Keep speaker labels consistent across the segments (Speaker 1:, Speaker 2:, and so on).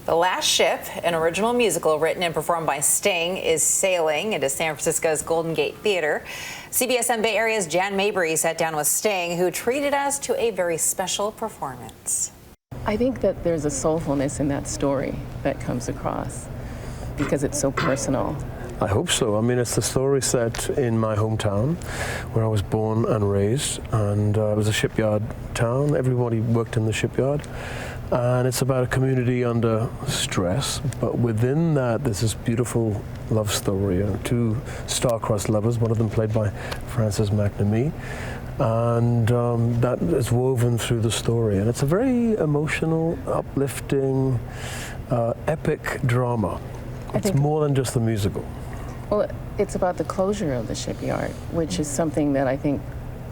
Speaker 1: The Last Ship, an original musical written and performed by Sting, is sailing into San Francisco's Golden Gate Theater. CBSN Bay Area's Jan Mabry sat down with Sting, who treated us to a very special performance.
Speaker 2: I think that there's a soulfulness in that story that comes across because it's so personal.
Speaker 3: I hope so. I mean, it's the story set in my hometown where I was born and raised, and it was a shipyard town. Everybody worked in the shipyard, and it's about a community under stress, but within that there's this beautiful love story. Two star-crossed lovers, one of them played by Frances McNamee, and that is woven through the story, and it's a very emotional, uplifting, epic drama. It's more than just the musical.
Speaker 2: Well, it's about the closure of the shipyard, which is something that I think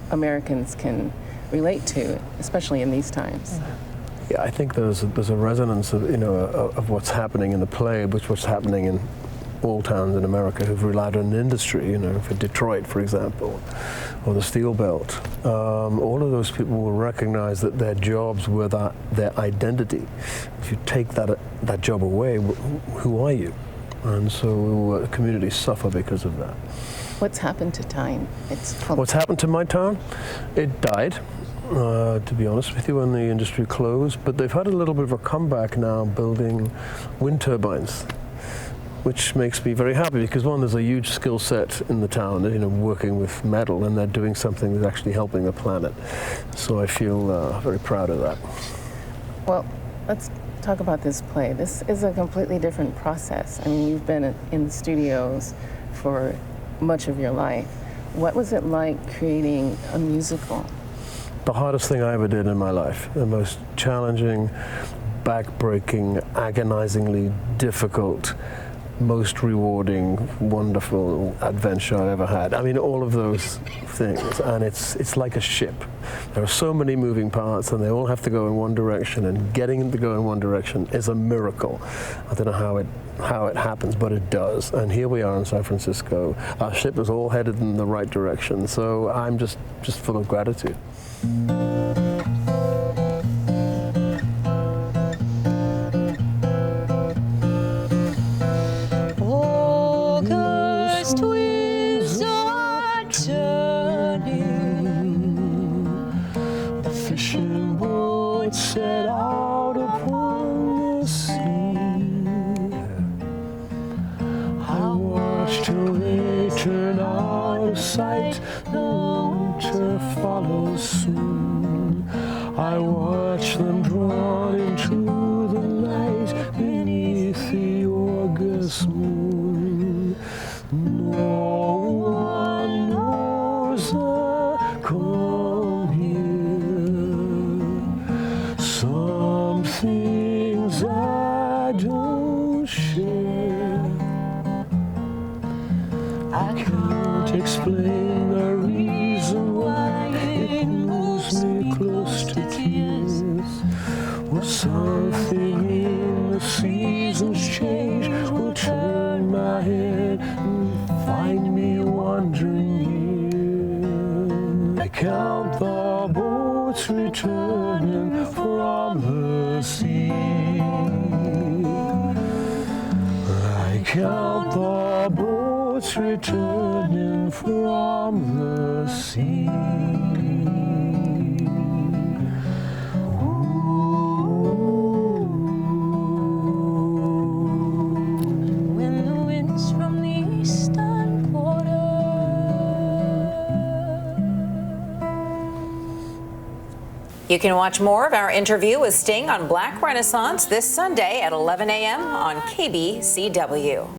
Speaker 2: Americans can relate to, especially in these times.
Speaker 3: Yeah, I think there's a resonance of, of what's happening in the play, which was happening in all towns in America who've relied on an industry, for Detroit, for example, or the Steel Belt. All of those people will recognize that their jobs were their identity. If you take that job away, who are you? And so communities suffer because of that.
Speaker 2: What's happened to time?
Speaker 3: What's happened to my town? It died, to be honest with you, when the industry closed. But they've had a little bit of a comeback now, building wind turbines, which makes me very happy because, one, there's a huge skill set in the town, working with metal, and they're doing something that's actually helping the planet. So I feel very proud of that.
Speaker 2: Well, let's talk about this play. This is a completely different process. I mean, you've been in the studios for much of your life. What was it like creating a musical?
Speaker 3: The hardest thing I ever did in my life, the most challenging, back-breaking, agonizingly difficult, most rewarding, wonderful adventure I ever had. I mean, all of those things, and it's like a ship. There are so many moving parts, and they all have to go in one direction, and getting them to go in one direction is a miracle. I don't know how it happens, but it does. And here we are in San Francisco. Our ship is all headed in the right direction, so I'm just full of gratitude. Fishing boats set out upon the sea. I watched till they turn out of sight. The winter follows soon. I watched them drawn into the night beneath the August moon. No one knows the calm here. Some things I don't share. I can't explain the reason why it moves me close to tears. Or something in the seasons change will turn my head and find me wandering here. I count the boats returning from the sea. I count the boats returning from the sea.
Speaker 1: When the winds from the eastern quarter. You can watch more of our interview with Sting on Black Renaissance this Sunday at 11 a.m. on KBCW.